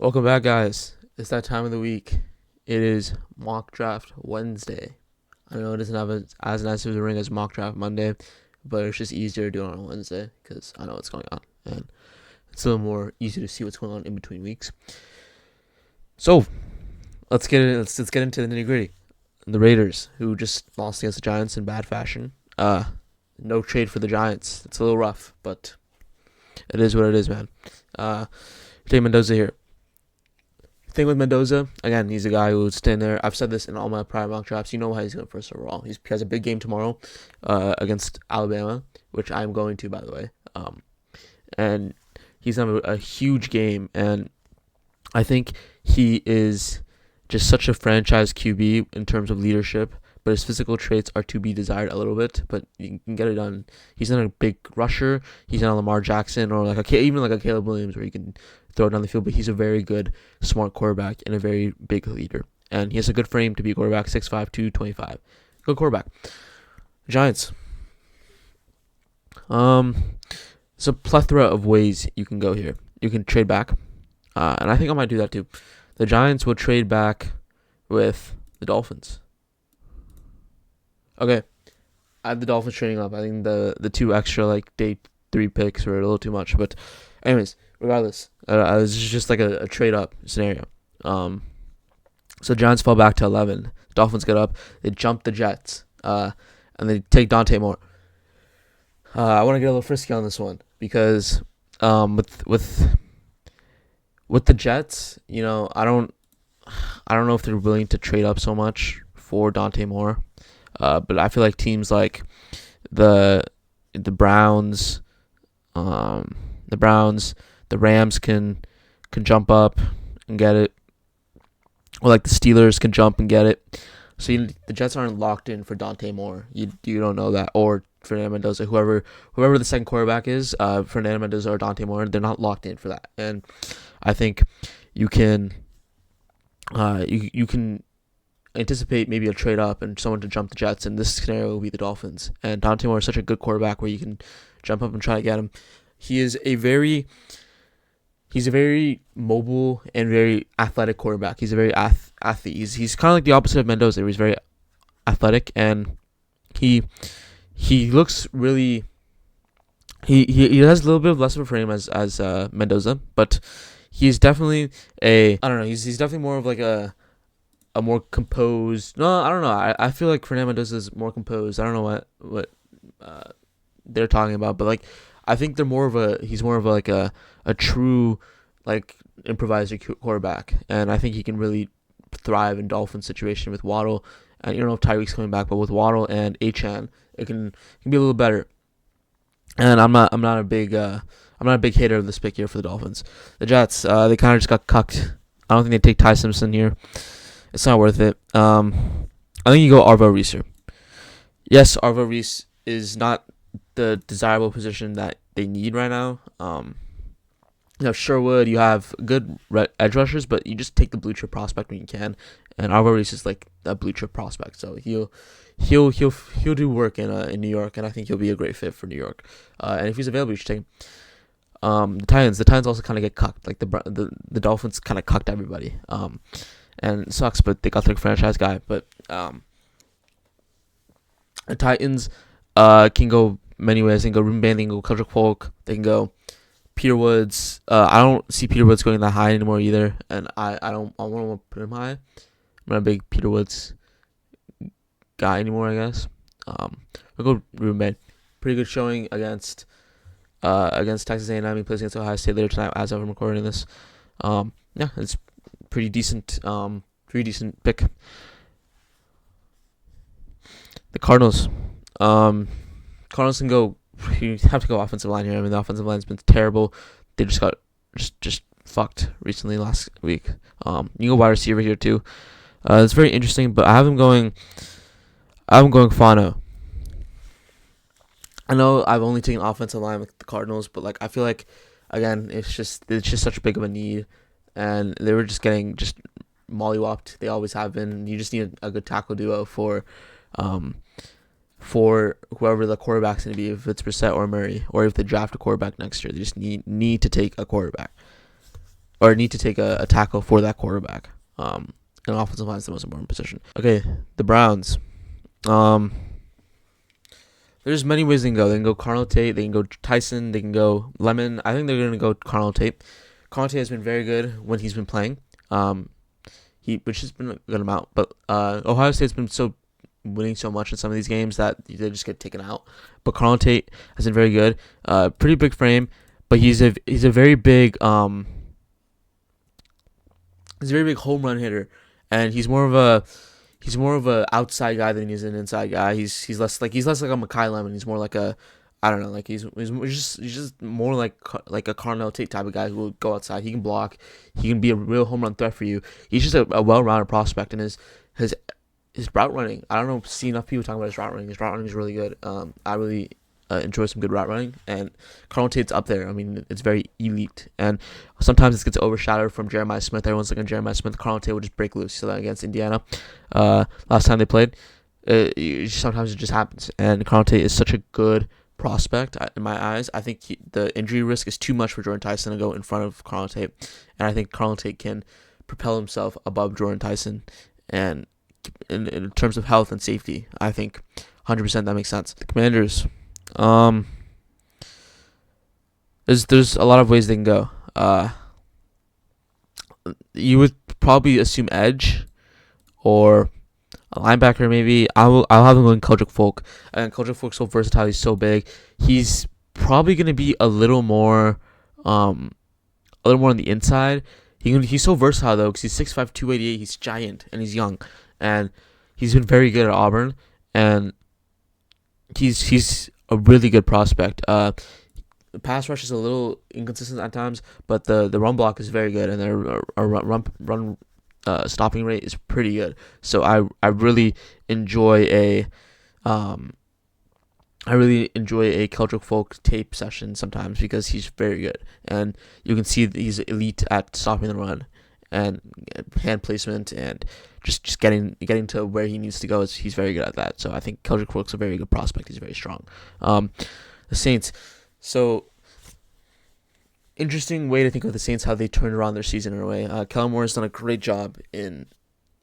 Welcome back, guys. It's that time of the week. It is Mock Draft Wednesday. I know it doesn't have as nice of a ring as Mock Draft Monday, but it's just easier to do it on Wednesday because I know what's going on, and it's a little more easy to see what's going on in between weeks. So let's get it. Let's get into the nitty gritty. The Raiders, who just lost against the Giants in bad fashion. No trade for the Giants. It's a little rough, but it is what it is, man. Jay Mendoza here. Thing with Mendoza, again, he's a guy who's staying there. I've said this in all my prior mock drafts. You know how he's going first overall. He has a big game tomorrow against Alabama, which I'm going to, by the way. And he's having a huge game, and I think he is just such a franchise QB in terms of leadership, but his physical traits are to be desired a little bit, but you can get it done. He's not a big rusher. He's not a Lamar Jackson or even like a Caleb Williams where he can throw it down the field, but he's a very good, smart quarterback and a very big leader. And he has a good frame to be a quarterback, 6'5", 225. Good quarterback. Giants. It's a plethora of ways you can go here. You can trade back, and I think I might do that too. The Giants will trade back with the Dolphins. Okay, I have the Dolphins trading up. I think the two extra day 3 picks were a little too much, but anyways, regardless, this is just like a trade up scenario. So Giants fall back to 11. Dolphins get up. They jump the Jets, and they take Dante Moore. I want to get a little frisky on this one because with the Jets, I don't know if they're willing to trade up so much for Dante Moore. But I feel like teams like the Browns, the Rams can jump up and get it, or like the Steelers can jump and get it. So the Jets aren't locked in for Dante Moore. You don't know that, or Fernando Mendoza, whoever the second quarterback is, Fernando Mendoza or Dante Moore, they're not locked in for that. And I think you can you can anticipate maybe a trade up and someone to jump the Jets, and this scenario will be the Dolphins. And Dante Moore is such a good quarterback where you can jump up and try to get him. He's a very mobile and very athletic quarterback. He's a very athlete. He's kind of like the opposite of Mendoza. He's very athletic, and he looks really. He has a little bit of less of a frame as Mendoza, but he's definitely I don't know. He's definitely more of like a more composed. No, I don't know. I feel like Fernando Mendoza is more composed. I don't know what they're talking about, but like I think he's more of a true improviser quarterback, and I think he can really thrive in Dolphin situation with Waddle. And you don't know if Tyreek's coming back, but with Waddle and Achan, it can be a little better. And I'm not a big hater of this pick here for the Dolphins. The Jets, they kind of just got cucked. I don't think they take Ty Simpson here. It's not worth it. I think you go Arvo Reese. Yes, Arvo Reese is not the desirable position that they need right now. You have Sherwood, you have good edge rushers, but you just take the blue chip prospect when you can. And Arvo Reese is like a blue chip prospect, so he'll do work in New York, and I think he'll be a great fit for New York. And if he's available, you should take him. The Titans also kind of get cucked. Like the Dolphins kind of cucked everybody. And it sucks, but they got their franchise guy. But the Titans can go many ways. They can go Ruben Bain, they can go Kendrick Folk, they can go Peter Woods. I don't see Peter Woods going that high anymore either, and I want to put him high. I'm not a big Peter Woods guy anymore, I guess. We'll go Ruben Bain. Pretty good showing against Texas A&M. He plays against Ohio State later tonight as I'm recording this. Yeah, it's pretty decent pick. The Cardinals. Cardinals can go. You have to go offensive line here. I mean, the offensive line's been terrible. They just got just fucked recently last week. You can go wide receiver here too. It's very interesting, but I have him going Fano. I know I've only taken offensive line with the Cardinals, but I feel like again it's just such big of a need, and they were just getting mollywopped. They always have been. You just need a good tackle duo for whoever the quarterback's going to be, if it's Brissett or Murray, or if they draft a quarterback next year. They just need to take a quarterback. or need to take a tackle for that quarterback. And offensive line is the most important position. Okay, the Browns. Um, there's many ways they can go. They can go Carnell Tate. They can go Tyson. They can go Lemon. I think they're going to go Carnell Tate. Carnell Tate has been very good when he's been playing. Which has been a good amount. But Ohio State's been winning so much in some of these games that they just get taken out. But Carnell Tate has been very good. Pretty big frame, but he's a very big he's a very big home run hitter, and he's more of a outside guy than he's an inside guy. He's less like a Mekhi Lemon. He's more like a, I don't know, like he's just more like a Carnell Tate type of guy who will go outside. He can block. He can be a real home run threat for you. He's just a well-rounded prospect, and his route running. I don't know, see enough people talking about his route running. His route running is really good. I really enjoy some good route running, and Carnell Tate's up there. I mean, it's very elite, and sometimes it gets overshadowed from Jeremiah Smith. Everyone's looking at Jeremiah Smith. Carnell Tate would just break loose. So that against Indiana, last time they played, sometimes it just happens. And Carnell Tate is such a good prospect in my eyes. I think the injury risk is too much for Jordan Tyson to go in front of Carnell Tate, and I think Carnell Tate can propel himself above Jordan Tyson, and in terms of health and safety, I think 100% that makes sense. The Commanders. There's a lot of ways they can go. You would probably assume edge or a linebacker maybe. I'll have him going Kojic Folk, and Kojic Folk's so versatile. He's so big. He's probably gonna be a little more on the inside. He's so versatile though, because he's 6'5", 288. He's giant and he's young, and he's been very good at Auburn, and he's a really good prospect. The pass rush is a little inconsistent at times, but the run block is very good, and their run stopping rate is pretty good. So I really enjoy a Keldrick Folk tape session sometimes, because he's very good, and you can see that he's elite at stopping the run and hand placement, and just getting to where he needs to go. He's very good at that. So I think Keldrick Folk's a very good prospect. He's very strong. The Saints. So interesting way to think of the Saints, how they turned around their season in a way. Kellen Moore has done a great job in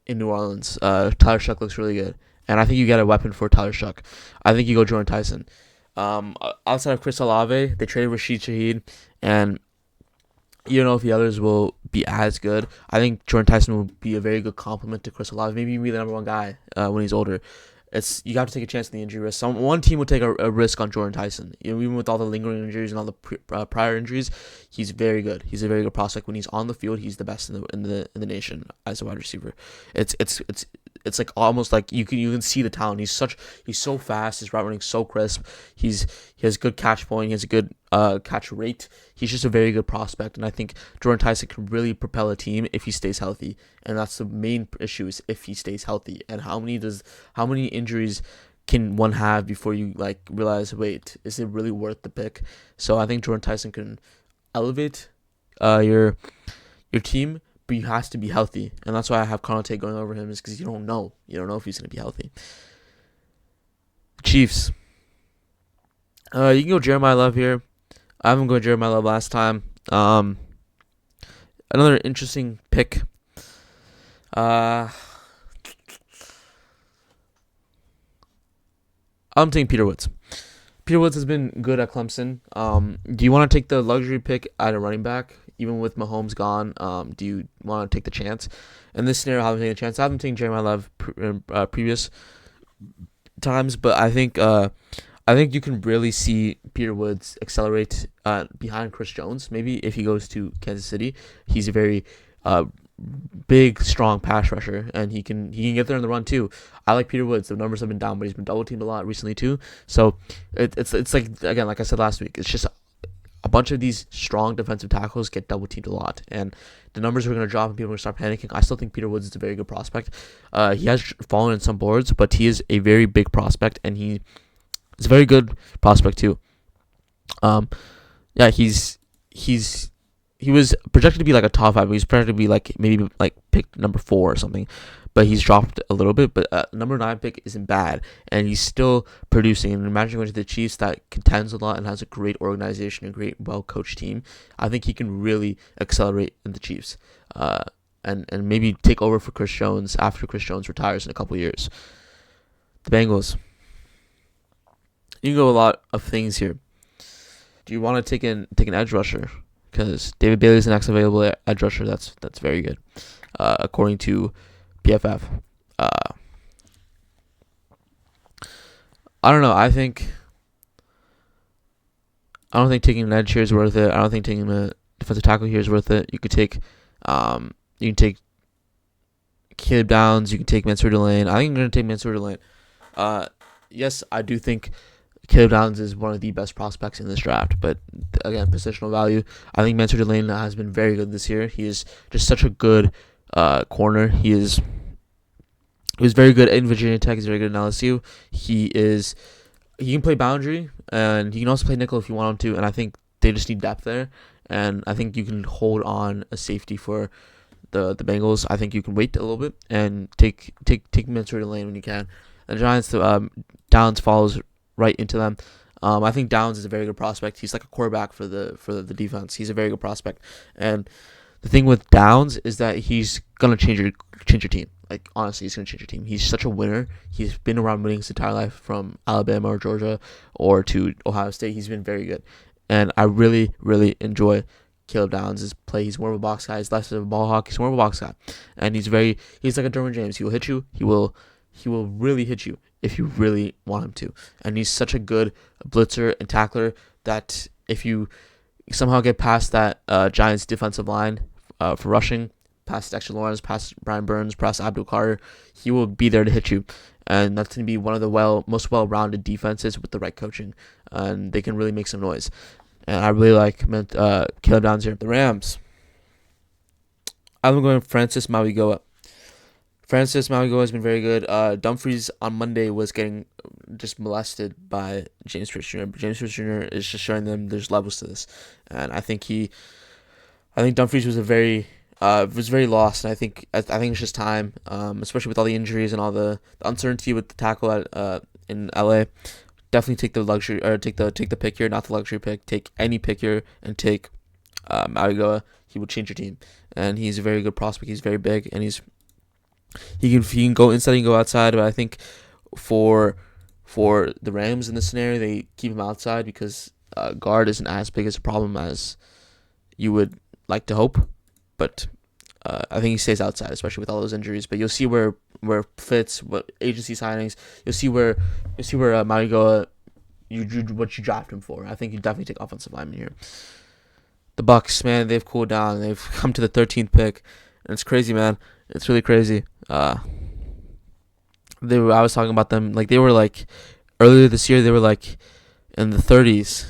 New Orleans. Tyler Shuck looks really good, and I think you get a weapon for Tyler Shuck. I think you go Jordan Tyson. Outside of Chris Olave, they traded Rashid Shaheed, and you don't know if the others will be as good. I think Jordan Tyson will be a very good complement to Chris Olave. Maybe be the number one guy when he's older. You have to take a chance on the injury risk. One team will take a risk on Jordan Tyson. Even with all the lingering injuries and all the prior injuries, he's very good. He's a very good prospect. When he's on the field, he's the best in the nation as a wide receiver. It's like almost like you can see the talent. He's so fast. His route running so crisp. He has good catch point. He has a good catch rate. He's just a very good prospect, and I think Jordan Tyson can really propel a team if he stays healthy. And that's the main issue, is if he stays healthy. And how many injuries can one have before you realize, wait, is it really worth the pick? So I think Jordan Tyson can elevate your team, but he has to be healthy, and that's why I have Carnell Tate going over him, is because you don't know if he's going to be healthy. Chiefs. You can go Jeremiah Love here. I haven't gone Jeremiah Love last time. Another interesting pick. I'm taking Peter Woods. Peter Woods has been good at Clemson. Do you want to take the luxury pick at a running back? Even with Mahomes gone, do you want to take the chance? In this scenario, I haven't taken a chance. I haven't taken Jeremiah Love previous times, but I think you can really see Peter Woods accelerate behind Chris Jones. Maybe if he goes to Kansas City, he's a very big, strong pass rusher, and he can get there in the run too. I like Peter Woods. The numbers have been down, but he's been double teamed a lot recently too. So it's like, again, like I said last week, it's just a bunch of these strong defensive tackles get double teamed a lot, and the numbers are going to drop and people are going to start panicking. I still think Peter Woods is a very good prospect. He has fallen in some boards, but he is a very big prospect, and he is a very good prospect too. He was projected to be like a top 5, but he's projected to be maybe picked number 4 or something. but he's dropped a little bit. But number 9 pick isn't bad, and he's still producing. And imagine going to the Chiefs that contends a lot and has a great organization, a great, well coached team. I think he can really accelerate in the Chiefs, and maybe take over for Chris Jones after Chris Jones retires in a couple years. The Bengals. You can go a lot of things here. Do you want to take an edge rusher? Because David Bailey is the next available edge rusher. That's very good, according to PFF. Uh, I don't know. I don't think taking an edge here is worth it. I don't think taking a defensive tackle here is worth it. You can take Caleb Downs. You can take Mansour Delane. I think I'm gonna take Mansour Delane. Uh, yes, I do think Caleb Downs is one of the best prospects in this draft, but again, positional value. I think Mansour Delane has been very good this year. He is just such a good corner. He was very good in Virginia Tech. He's very good in LSU. He can play boundary, and he can also play nickel if you want him to. And I think they just need depth there. And I think you can hold on a safety for the Bengals. I think you can wait a little bit and take Mansour Delane when you can. The Giants, Downs follows right into them. I think Downs is a very good prospect. He's like a quarterback for the defense. He's a very good prospect. And the thing with Downs is that he's gonna change your team. Like, honestly, he's gonna change your team. He's such a winner. He's been around winning his entire life, from Alabama or Georgia or to Ohio State. He's been very good, and I really, really enjoy Caleb Downs' play. He's more of a box guy. He's less of a ball hawk. He's more of a box guy, and he's like a Derwin James. He will hit you. He will really hit you if you really want him to. And he's such a good blitzer and tackler that if you somehow get past that Giants defensive line for rushing, past Dexter Lawrence, past Brian Burns, past Abdul Carter, he will be there to hit you. And that's going to be one of the most well-rounded defenses with the right coaching. And they can really make some noise. And I really like Caleb Downs here. The Rams. I'm going Francis Mauigoa. Francis Mauigoa has been very good. Dumfries on Monday was getting just molested by James Pierce Jr. But James Pierce Jr. is just showing them there's levels to this. And I think Dumfries was very lost, and I think it's just time, especially with all the injuries and all the uncertainty with the tackle in LA. Definitely take the luxury, or take the pick here, not the luxury pick. Take any pick here and take Mauigoa. He will change your team, and he's a very good prospect. He's very big, and he can go inside, he can go outside. But I think for the Rams in this scenario, they keep him outside because guard isn't as big as a problem as you would like to hope. But I think he stays outside, especially with all those injuries. But you'll see where fits, what agency signings. You'll see where Mauigoa, what you draft him for. I think you definitely take offensive lineman here. The Bucks, man, they've cooled down. They've come to the 13th pick, and it's crazy, man. It's really crazy. I was talking about them, like they were like earlier this year. They were like in the 30s,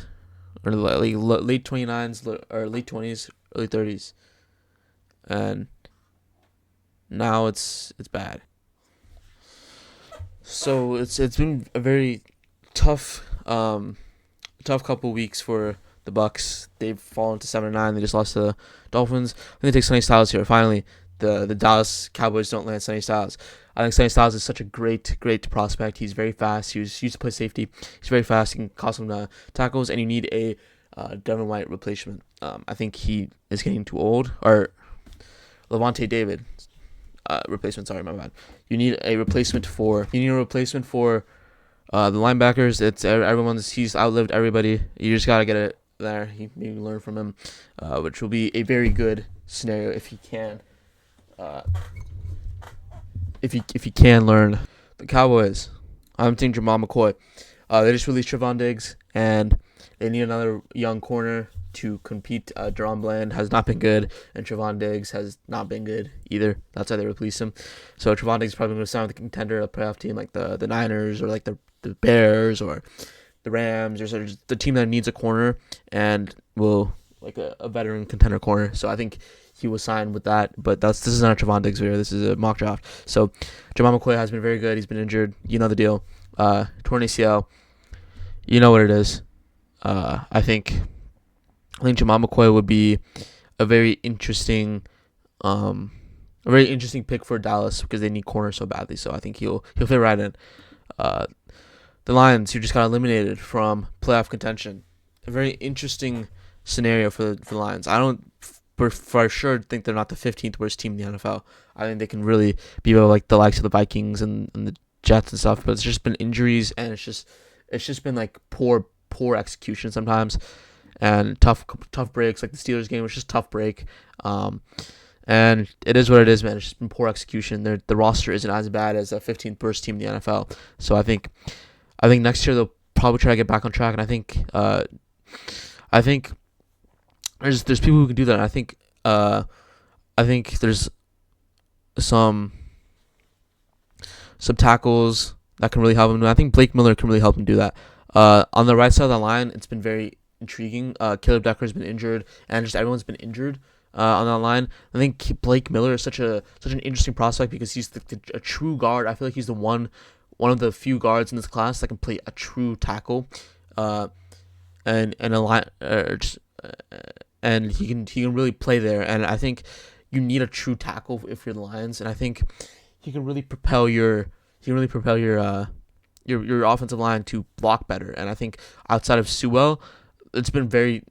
or like late 29s, or late 20s, early 30s. And now it's bad. So it's been a very tough couple weeks for the Bucks. They've fallen to 7-9. They just lost to the Dolphins. I think they take Sonny Styles here. Finally, the Dallas Cowboys don't land Sonny Styles. I think Sonny Styles is such a great prospect. He's very fast. He used to play safety. He's very fast. He can cause some tackles, and you need a Devin White replacement. I think he is getting too old. Or Levante David replacement. Sorry, my bad. You need a replacement for the linebackers. He's outlived everybody. You just gotta get it there. You maybe learn from him, which will be a very good scenario if he can. If he can learn. The Cowboys. I'm thinking Jamal McCoy. They just released Trevon Diggs, and they need another young corner to compete. Jerome Bland has not been good, and Trevon Diggs has not been good either. That's why they replaced him. So Trevon Diggs is probably going to sign with a contender, a playoff team like the Niners, or like the Bears, or the Rams, or sort of the team that needs a corner and will like a veteran contender corner. So I think he will sign with that. But this is not a Trevon Diggs video. This is a mock draft. So Jamal McCoy has been very good. He's been injured. You know the deal. Torn ACL. You know what it is. I think Jamal McCoy would be a very interesting a very interesting pick for Dallas because they need corners so badly. So I think he'll fit right in. Uh, the Lions, who just got eliminated from playoff contention, a very interesting scenario for the Lions. I don't for sure think they're not the 15th worst team in the NFL. I think they can really be like the likes of the Vikings and the Jets and stuff. But it's just been injuries, and it's just been like poor execution sometimes, and tough breaks. Like the Steelers game was just tough break. And it is what it is, man. It's just been poor execution. The roster isn't as bad as a 15th worst team in the NFL. So I think next year they'll probably try to get back on track. And I think there's people who can do that. And I think there's some tackles that can really help him. I think Blake Miller can really help him do that. On the right side of the line, it's been very intriguing. Caleb Decker's been injured, and just everyone's been injured on that line. I think Blake Miller is such an interesting prospect because he's a true guard. I feel like he's the one of the few guards in this class that can play a true tackle, and a line, and he can really play there. And I think you need a true tackle if you're the Lions, and I think he can really propel your offensive line to block better. And I think outside of Sewell, it's been very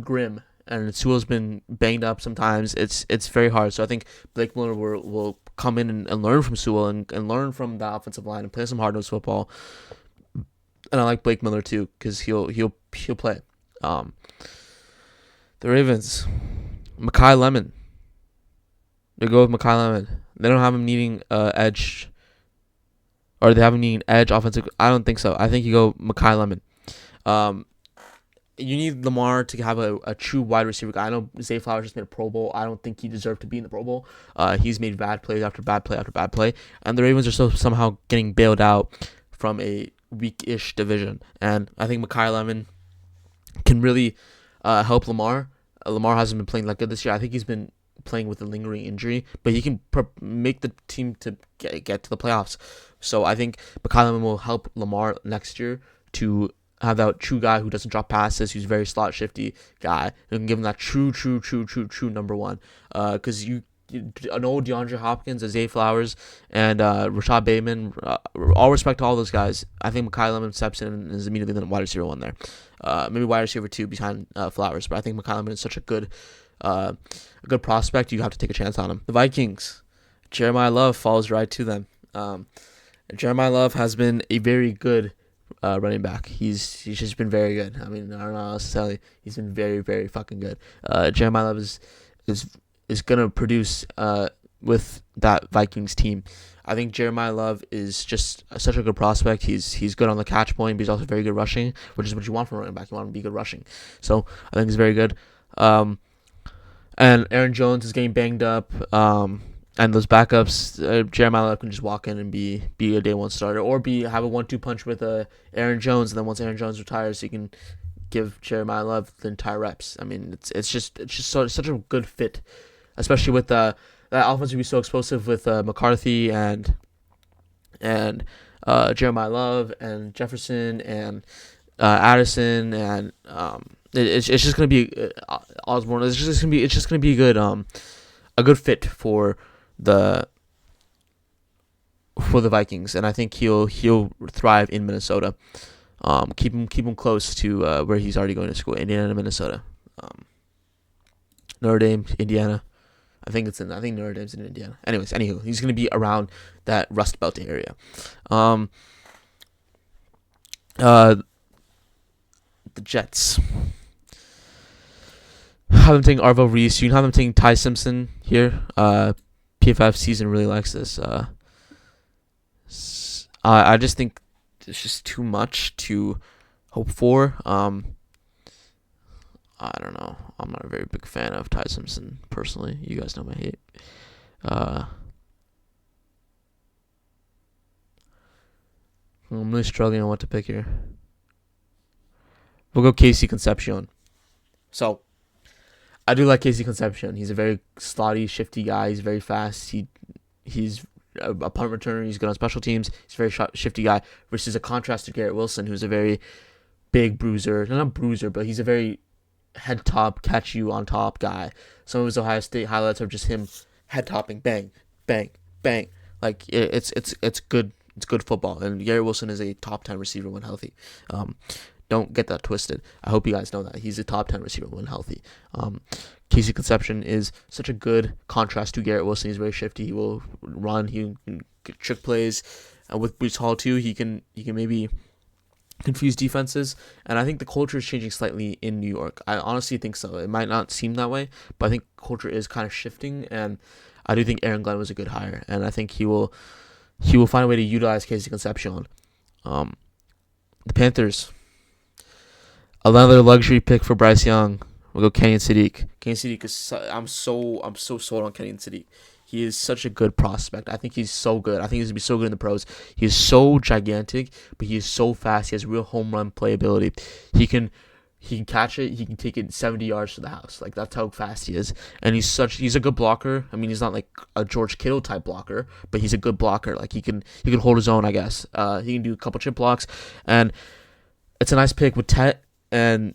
grim, and Sewell's been banged up sometimes. It's very hard. So I think Blake Miller will come in and learn from Sewell and learn from the offensive line and play some hard-nosed football. And I like Blake Miller too because he'll play. The Ravens, Mekhi Lemon. They go with Mekhi Lemon. They don't have him needing edge. Or they have him needing edge offensive. I don't think so. I think you go Mekhi Lemon. You need Lamar to have a true wide receiver guy. I know Zay Flowers just made a Pro Bowl. I don't think he deserved to be in the Pro Bowl. He's made bad plays after bad play after bad play. And the Ravens are somehow getting bailed out from a weak-ish division. And I think Mekhi Lemon can really help Lamar. Lamar hasn't been playing that good this year. I think he's been playing with a lingering injury, but he can make the team to get to the playoffs. So I think Mekhi Lemon will help Lamar next year to have that true guy who doesn't drop passes, who's very slot shifty guy, who can give him that true number one. Because you know DeAndre Hopkins, Zay Flowers, and Rashad Bateman, all respect to all those guys. I think Mekhi Lemon steps in and is immediately the wide receiver one there. Maybe wide receiver 2 behind Flowers, but I think Mekhi Lemon is such a good prospect. You have to take a chance on him. The Vikings, Jeremiah Love falls right to them. Jeremiah Love has been a very good running back. He's just been very good. I mean, I don't know how else to tell you. He's been very, very fucking good. Jeremiah Love is gonna produce with that Vikings team. I think Jeremiah Love is just such a good prospect. He's good on the catch point, but he's also very good rushing, which is what you want from a running back. You want him to be good rushing. So I think he's very good. And Aaron Jones is getting banged up. And those backups, Jeremiah Love can just walk in and be a day one starter, or have a 1-2 punch with Aaron Jones, and then once Aaron Jones retires, you can give Jeremiah Love the entire reps. I mean, it's just such a good fit, especially with that offense will be so explosive with McCarthy and Jeremiah Love and Jefferson and Addison and it's just gonna be Osborne. It's just gonna be a good fit for the Vikings, and I think he'll thrive in Minnesota. Keep him close to where he's already going to school, Indiana, Minnesota, Notre Dame, Indiana. I think Notre Dame's in Indiana. Anywho, he's gonna be around that Rust Belt area. The Jets. Have them taking Arvo Reese. You can have them taking Ty Simpson here. PFF season really likes this. I just think it's just too much to hope for. I don't know. I'm not a very big fan of Ty Simpson personally. You guys know my hate. I'm really struggling on what to pick here. We'll go Casey Concepcion. So, I do like Casey Concepcion. He's a very slotty, shifty guy. He's very fast. He's a punt returner. He's good on special teams. He's a very shifty guy. Versus a contrast to Garrett Wilson, who's a very big bruiser. Not bruiser, but he's a very head top, catch you on top guy. Some of his Ohio State highlights are just him head topping, bang, bang, bang. Like it's good. It's good football, and Garrett Wilson is a top 10 receiver when healthy. Um, don't get that twisted. I hope you guys know that he's a top 10 receiver when healthy. Casey Conception is such a good contrast to Garrett Wilson. He's very shifty. He will run. He can get trick plays. And with Brees Hall too, he can maybe confuse defenses. And I think the culture is changing slightly in New York. I honestly think so. It might not seem that way, but I think culture is kind of shifting. And I do think Aaron Glenn was a good hire, and I think he will find a way to utilize Casey Concepcion. Um, the Panthers, another luxury pick for Bryce Young. We'll go Kenyon Sadiq. Kenyon Sadiq is I'm so sold on Kenyon Sadiq. He is such a good prospect. I think he's so good. I think he's gonna be so good in the pros. He is so gigantic, but he is so fast. He has real home run playability. He can catch it. He can take it 70 yards to the house. Like that's how fast he is. And he's a good blocker. I mean, he's not like a George Kittle type blocker, but he's a good blocker. Like he can hold his own, I guess. He can do a couple chip blocks, and it's a nice pick with Tet and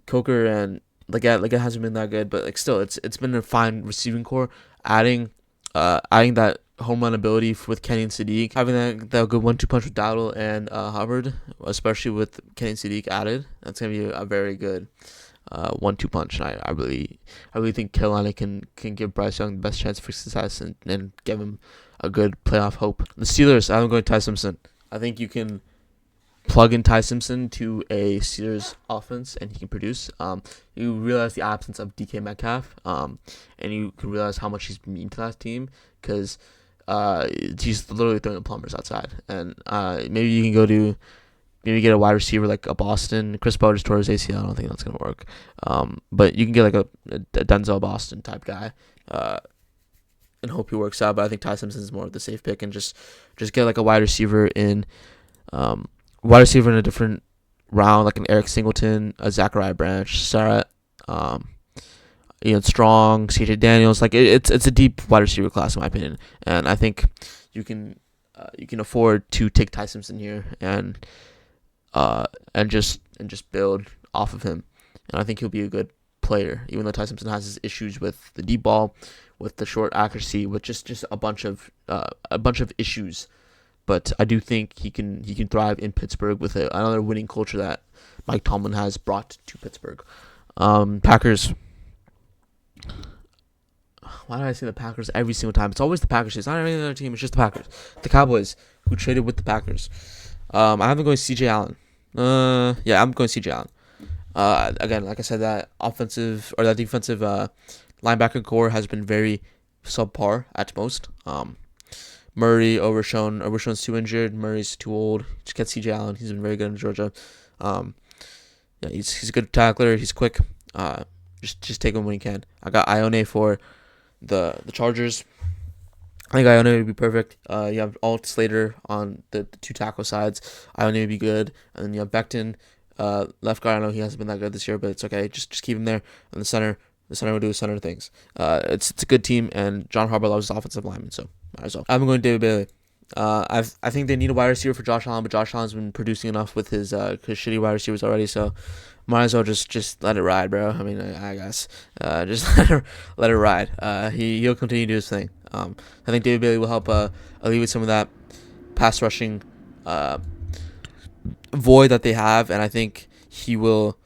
Coker, and like it hasn't been that good, but like still it's been a fine receiving core. Adding that home run ability with Kenyon Sadiq, having that good 1-2 punch with Dowdle and Hubbard, especially with Kenyon Sadiq added, that's gonna be a very good 1-2 punch. And I really think Carolina can give Bryce Young the best chance for success and give him a good playoff hope. The Steelers, I'm going Ty Simpson. I think you can plug in Ty Simpson to a Steelers offense and he can produce. You realize the absence of DK Metcalf, and you can realize how much he's mean to that team because he's literally throwing the plumbers outside. And maybe you can maybe get a wide receiver like a Boston. Chris Bowers tore his ACL. I don't think that's gonna work. But you can get like a Denzel Boston type guy. And hope he works out. But I think Ty Simpson is more of the safe pick, and just get like a wide receiver in a different round, like an Eric Singleton, a Zachariah Branch, Sarrett, Ian Strong, CJ Daniels. Like it's a deep wide receiver class in my opinion, and I think you can afford to take Ty Simpson here and just build off of him, and I think he'll be a good player, even though Ty Simpson has his issues with the deep ball, with the short accuracy, with just a bunch of issues. But I do think he can thrive in Pittsburgh with another winning culture that Mike Tomlin has brought to Pittsburgh. Packers. Why do I say the Packers every single time? It's always the Packers. It's not any other team. It's just the Packers. The Cowboys, who traded with the Packers. I have them going C.J. Allen. Yeah, I'm going C.J. Allen. Again, like I said, that defensive linebacker core has been very subpar at most. Murray, Overshown's too injured. Murray's too old. Just get C.J. Allen. He's been very good in Georgia. Yeah, he's a good tackler. He's quick. Just take him when you can. I got Ione for the Chargers. I think Ione would be perfect. You have Alt Slater on the two tackle sides. Ione would be good. And then you have Becton, left guard. I know he hasn't been that good this year, but it's okay. Just keep him there. And the center will do center things. It's a good team, and John Harbaugh loves his offensive lineman, so might as well. I'm going David Bailey. I think they need a wide receiver for Josh Allen, but Josh Allen's been producing enough with his shitty wide receivers already, so might as well just let it ride, bro. I mean, I guess just let it ride. He'll continue to do his thing. I think David Bailey will help alleviate some of that pass rushing void that they have, and I think he will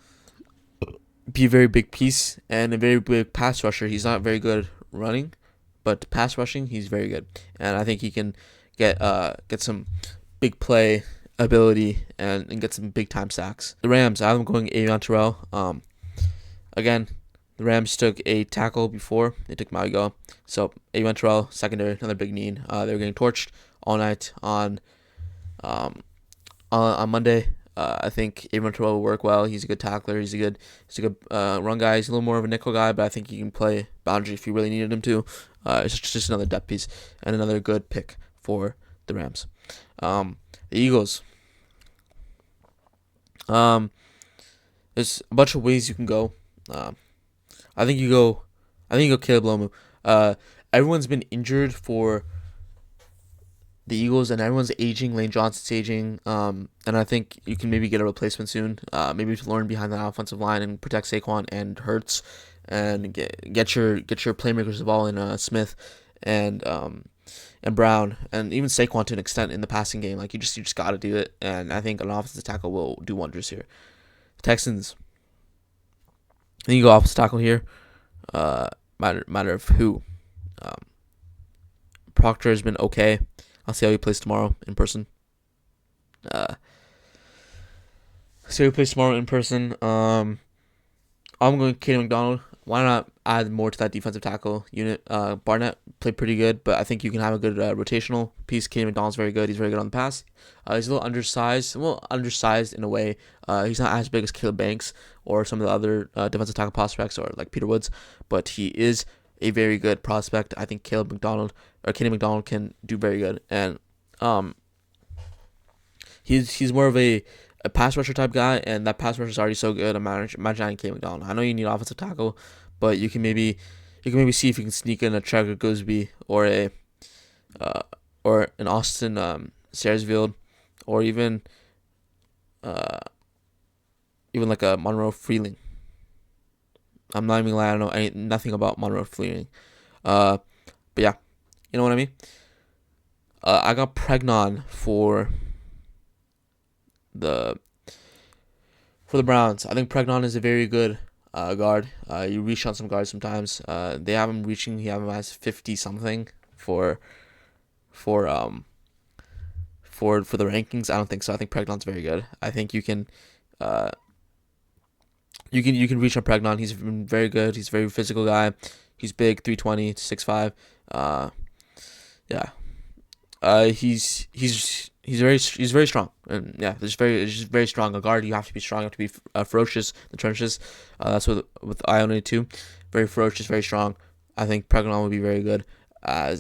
be a very big piece and a very big pass rusher. He's not very good running, but pass rushing, he's very good, and I think he can get some big play ability and get some big time sacks. The Rams, I'm going Avion Terrell. Again, the Rams took a tackle before they took Maligo, so Avion Terrell, secondary, another big need. They were getting torched all night on Monday. I think Avion Terrell will work well. He's a good tackler. He's a good run guy. He's a little more of a nickel guy, but I think he can play boundary if you really needed him to. It's just another depth piece and another good pick for the Rams. The Eagles. There's a bunch of ways you can go. I think you go Caleb Lomu. Everyone's been injured for the Eagles, and everyone's aging. Lane Johnson's aging, and I think you can maybe get a replacement soon. Maybe to learn behind the offensive line and protect Saquon and Hurts, and get your playmakers the ball in Smith and Brown and even Saquon to an extent in the passing game. Like you just got to do it, and I think an offensive tackle will do wonders here. Texans. Then you go offensive tackle here. Matter of who. Um, Proctor has been okay. I'll see how he plays tomorrow in person. See how he plays tomorrow in person. I'm going Kaden McDonald. Why not add more to that defensive tackle unit? Barnett played pretty good, but I think you can have a good rotational piece. Kaden McDonald's very good. He's very good on the pass. He's a little undersized. Well, undersized in a way. He's not as big as Caleb Banks or some of the other defensive tackle prospects or like Peter Woods, but he is a very good prospect. I think Kaden McDonald can do very good, and he's more of a pass rusher type guy, and that pass rusher is already so good. Imagine adding K. McDonald. I know you need offensive tackle, but you can maybe see if you can sneak in a Trevor Gosby or an Austin Sayersfield, or even like a Monroe Freeling. I'm not even lying. I don't know nothing about Monroe Freeling. But yeah, you know what I mean. I got Pregnon for the Browns. I think Pregnon is a very good guard. You reach on some guards sometimes. They have him reaching. He have him as 50 something for the rankings. I don't think so. I think Pregnon's very good. I think you can reach on Pregnon. He's been very good. He's a very physical guy. He's big, 320, 6'5". Yeah. He's very strong, and yeah, it's just very strong. A guard, you have to be strong. You have to be ferocious in the trenches. That's with Ionia too. Very ferocious, very strong. I think Pregnon would be very good in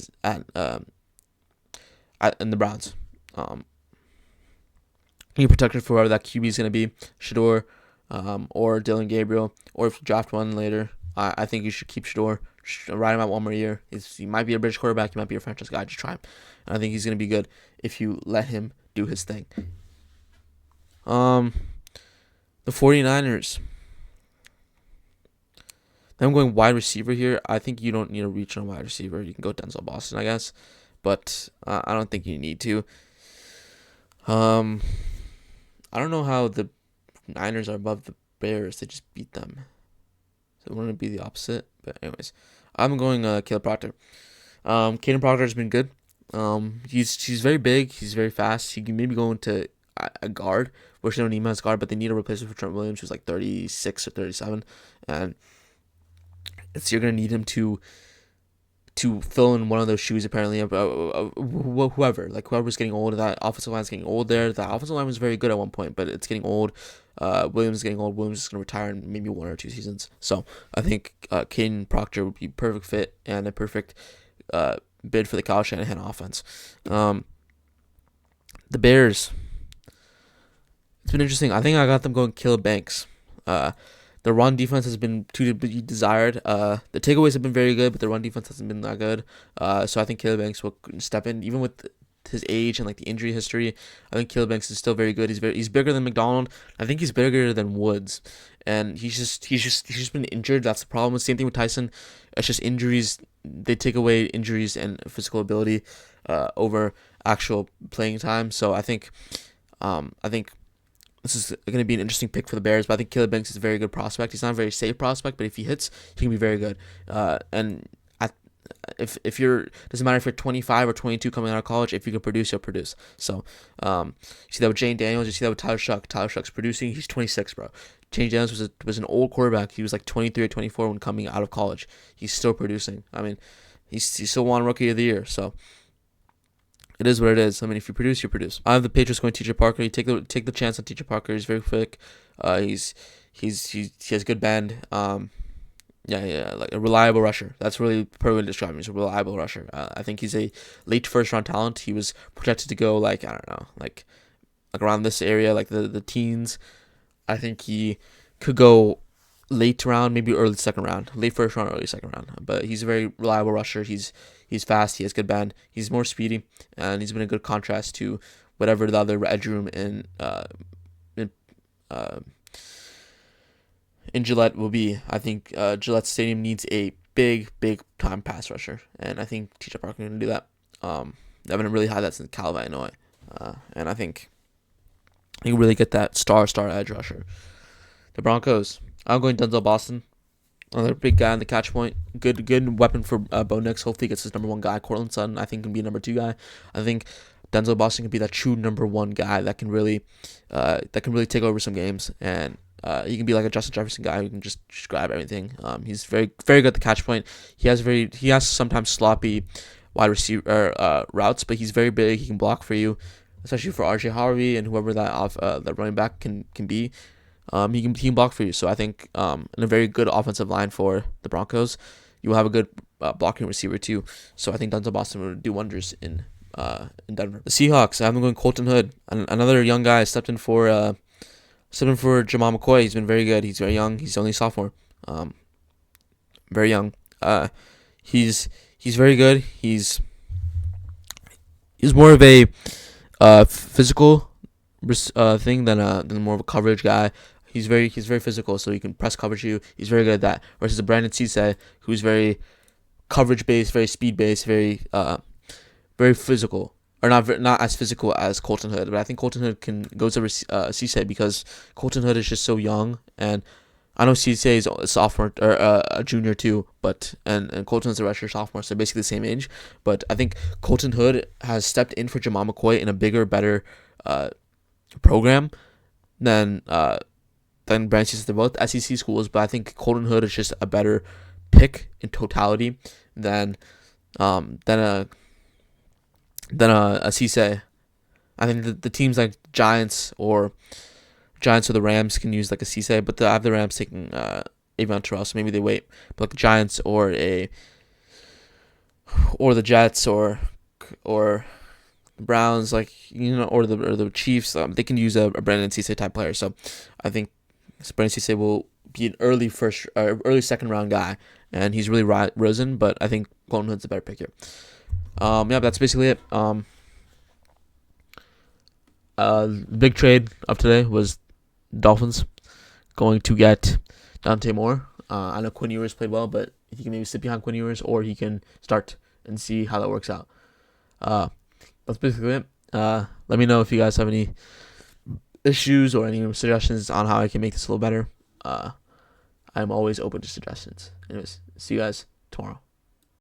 the Browns. You protect for whoever that QB is going to be, Shador, or Dylan Gabriel, or if you draft one later, I think you should keep Shador. Ride him out one more year. He might be a bridge quarterback. He might be a franchise guy. Just try him. And I think he's going to be good if you let him do his thing. The 49ers. Then I'm going wide receiver here. I think you don't need to reach on wide receiver. You can go Denzel Boston, I guess. But I don't think you need to. I don't know how the Niners are above the Bears. They just beat them. So wouldn't it be the opposite? But anyways, I'm going Caleb Proctor. Caden Proctor has been good. He's very big. He's very fast. He can maybe go into a guard, which they don't need him as guard, but they need a replacement for Trent Williams, who's like 36 or 37, and you're gonna need him to fill in one of those shoes. Apparently, whoever's getting old. That offensive line's getting old. That offensive line was very good at one point, but it's getting old. Williams is getting old. Williams is going to retire in maybe 1 or 2 seasons. So I think Caden Proctor would be perfect fit and a perfect bid for the Kyle Shanahan offense. The Bears. It's been interesting. I think I got them going Caleb Banks. The run defense has been to be desired. The takeaways have been very good, but the run defense hasn't been that good. So I think Caleb Banks will step in, even with his age and like the injury history. I think Caleb Banks is still very good. He's bigger than McDonald. I think he's bigger than Woods, and he's just been injured. That's the problem. Same thing with Tyson. It's just injuries. They take away injuries and physical ability over actual playing time. So I think this is going to be an interesting pick for the Bears, but I think Caleb Banks is a very good prospect. He's not a very safe prospect, but if he hits, he can be very good. And if you're, doesn't matter if you're 25 or 22 coming out of college, if you can produce, you'll produce. So you see that with Jane Daniels, you see that with Tyler Shuck. Tyler Shuck's producing. He's 26, bro. Jane Daniels was an old quarterback. He was like 23 or 24 when coming out of college. He's still producing. I mean, he's still won Rookie of the Year. So it is what it is. I mean, if you produce, you produce. I have the Patriots going TJ Parker. You take the chance on TJ Parker. He's very quick. He has good bend. Yeah, like a reliable rusher. That's really the perfect way to describe him. He's a reliable rusher. I think he's a late first round talent. He was projected to go like, I don't know, like around this area, like the teens. I think he could go late round, maybe early second round, late first round, early second round. But he's a very reliable rusher. He's fast. He has good bend. He's more speedy, and he's been a good contrast to whatever the other edge room in Gillette will be. I think Gillette Stadium needs a big time pass rusher, and I think TJ Parker can do that. They haven't really had that since Cal, Illinois, and I think you really get that star edge rusher. The Broncos, I'm going Denzel Boston. Another big guy on the catch point. Good weapon for Bo Nix. Hopefully he gets his number one guy. Cortland Sutton, I think, can be a number two guy. I think Denzel Boston can be that true number one guy that can really take over some games, and he can be like a Justin Jefferson guy who can just grab everything. He's very good at the catch point. He has sometimes sloppy wide receiver routes, but he's very big. He can block for you, especially for RJ Harvey and whoever that running back can be. He can block for you. So I think in a very good offensive line for the Broncos, you will have a good blocking receiver too. So I think Denzel Boston will do wonders in Denver. The Seahawks, I have them going Colton Hood, another young guy stepped in for Jamal McCoy. He's been very good. He's very young. He's only a sophomore. Very young. He's very good. He's more of a physical thing than more of a coverage guy. He's very physical, so he can press coverage you. He's very good at that. Versus a Brandon Cisse, who's very coverage based, very speed based, very physical, or not as physical as Colton Hood. But I think Colton Hood can go to Cisse because Colton Hood is just so young, and I know Cisse is a sophomore or a junior too, but and Colton is a redshirt sophomore, so basically the same age. But I think Colton Hood has stepped in for Jamal McCoy in a bigger, better program than Brandon Cisse. They're both SEC schools, but I think Colton Hood is just a better pick in totality than a Cisse. I think the teams like Giants or the Rams can use like a Cisse, but I have the Rams taking Avon Terrell, so maybe they wait. But like the Giants or the Jets or the Browns, like or the Chiefs, they can use a Brandon Cisse type player. So I think Brandon Cisse will be an early second round guy, and he's really risen. But I think Colton Hood's a better pick here. That's basically it. Big trade of today was Dolphins going to get Dante Moore. I know Quinn Ewers played well, but he can maybe sit behind Quinn Ewers, or he can start and see how that works out. That's basically it. Let me know if you guys have any issues or any suggestions on how I can make this a little better. I'm always open to suggestions. Anyways, see you guys tomorrow.